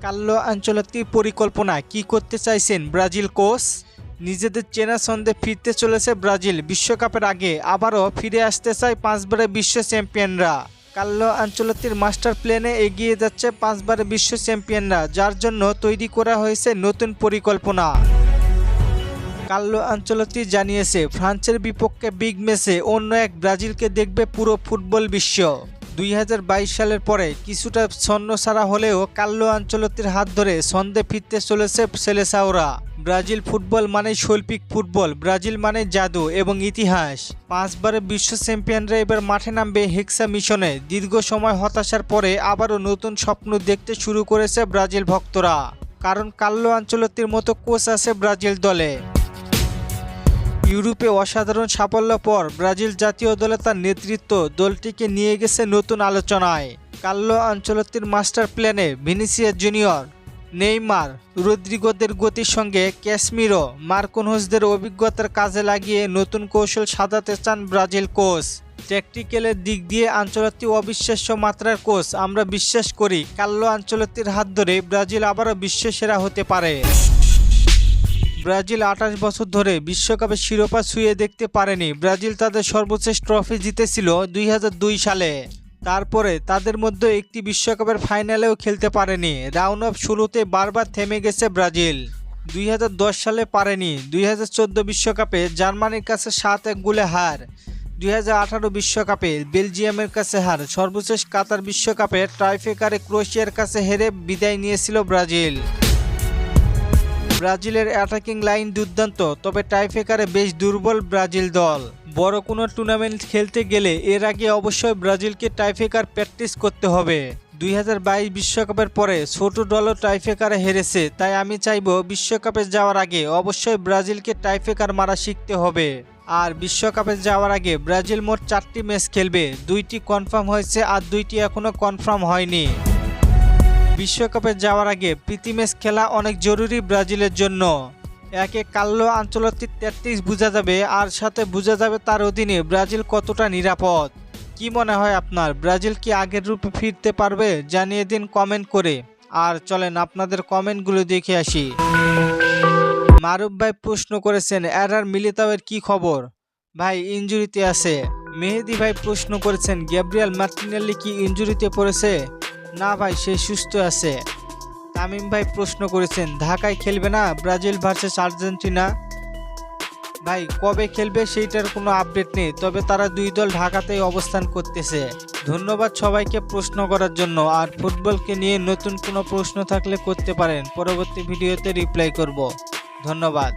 Carlo আনচেলত্তির পরিকল্পনা কি করতে চাইছেন ব্রাজিল কোচ? নিজেদের চেনা ছন্দে ফিরতে চলেছে ব্রাজিল। বিশ্বকাপের আগে আবারও ফিরে আসতে চায় 5 বারের বিশ্ব চ্যাম্পিয়নরা। কার্লো আনচেলত্তির মাস্টার প্ল্যানে এগিয়ে যাচ্ছে 5 বারের বিশ্ব চ্যাম্পিয়নরা, যার জন্য তৈরি করা হয়েছে নতুন পরিকল্পনা। কার্লো আনচেলত্তি জানিয়েছে, ফ্রান্সের বিপক্ষে বিগ ম্যাচে অন্য এক ব্রাজিলকে দেখবে পুরো ফুটবল বিশ্ব। 2022 সালের পরে কিছুটা ছন্নছাড়া হলেও কার্লো আনচেলত্তির হাত ধরে ছন্দে ফিরতে চলেছে সেলেসাওরা। ব্রাজিল ফুটবল মানে শৈল্পিক ফুটবল, ব্রাজিল মানে জাদু এবং ইতিহাস। 5 বারের বিশ্ব চ্যাম্পিয়নরা এবার মাঠে নামবে হেক্সা মিশনে। দীর্ঘ সময় হতাশার পরে আবারও নতুন স্বপ্ন দেখতে শুরু করেছে ব্রাজিল ভক্তরা, কারণ কার্লো আনচেলত্তির মতো কোচ আছে ব্রাজিল দলে। ইউরোপে অসাধারণ সাফল্য পর ব্রাজিল জাতীয় দলে তার নেতৃত্ব দলটিকে নিয়ে গেছে নতুন আলোচনায়। কার্লো আনচেলত্তির মাস্টার প্ল্যানে ভিনিসিয়াস জুনিয়র, নেইমার, রদ্রিগোদের গতির সঙ্গে ক্যাসমিরো, মার্কিনহোসদের অভিজ্ঞতার কাজে লাগিয়ে নতুন কৌশল সাজাতে চান ব্রাজিল কোচ। ট্যাকটিক্যালের দিক দিয়ে আনচেলত্তি অবিশ্বাস্য মাত্রার কোচ। আমরা বিশ্বাস করি কার্লো আনচেলত্তির হাত ধরে ব্রাজিল আবারও বিশ্বসেরা হতে পারে। ব্রাজিল 28 বছর ধরে বিশ্বকাপের শিরোপা ছুঁয়ে দেখতে পারেনি। ব্রাজিল তাদের সর্বশেষ ট্রফি জিতেছিল 2002 সালে। তারপরে তাদের মধ্যে একটি বিশ্বকাপের ফাইনালেও খেলতে পারেনি। রাউন্ড অফ 16তে বারবার থেমে গেছে ব্রাজিল। 2010 সালে পারেনি। 2014 বিশ্বকাপে জার্মানির কাছে 7-1 গোলে হার। 2018 বিশ্বকাপে বেলজিয়ামের কাছে হার। সর্বশেষ কাতার বিশ্বকাপে টাইব্রেকারে ক্রোয়েশিয়ার কাছে হেরে বিদায় নিয়েছিল ব্রাজিল। ব্রাজিলের অ্যাটাকিং লাইন দুর্দান্ত, তবে টাইব্রেকারে বেশ দুর্বল ব্রাজিল দল। বড় কোনো টুর্নামেন্ট খেলতে গেলে এর আগে অবশ্যই ব্রাজিলকে টাইব্রেকার প্র্যাকটিস করতে হবে। 2022 বিশ্বকাপের পরে ছোট দলও টাইব্রেকারে হেরেছে, তাই আমি চাইব বিশ্বকাপে যাওয়ার আগে অবশ্যই ব্রাজিলকে টাইব্রেকার মারা শিখতে হবে। আর বিশ্বকাপে যাওয়ার আগে ব্রাজিল মোট 4টি ম্যাচ খেলবে। 2টি কনফার্ম হয়েছে আর 2টি এখনও কনফার্ম হয়নি। বিশ্বকাপে যাওয়ার আগে প্রীতি ম্যাচ খেলা অনেক জরুরি ব্রাজিলের জন্য। একে কার্লো আনচেলত্তির 33 বোঝা যাবে, আর সাথে বোঝা যাবে তার অধীনে ব্রাজিল কতটা নিরাপদ। কি মনে হয় আপনার, ব্রাজিল কি আগের রূপে ফিরতে পারবে? জানিয়ে দিন কমেন্ট করে। আর চলেন আপনাদের কমেন্টগুলো দেখে আসি। মারুফ ভাই প্রশ্ন করেছেন, এরার মিলিতাওয়ের কি খবর? ভাই ইনজুরিতে আছে। মেহেদি ভাই প্রশ্ন করেছেন, গ্যাব্রিয়েল মার্টিনেল্লি কি ইনজুরিতে পড়েছে? না ভাই, সে সুস্থ আছে। তামিম ভাই প্রশ্ন করেছেন, ঢাকায় খেলবে না ব্রাজিল ভার্সেস আর্জেন্টিনা? ভাই কবে খেলবে সেইটার কোনো আপডেট নেই, তবে তারা 2 দল ঢাকাতেই অবস্থান করতেছে। ধন্যবাদ সবাইকে প্রশ্ন করার জন্য। আর ফুটবলকে নিয়ে নতুন কোনো প্রশ্ন থাকলে করতে পারেন, পরবর্তী ভিডিওতে রিপ্লাই করব। ধন্যবাদ।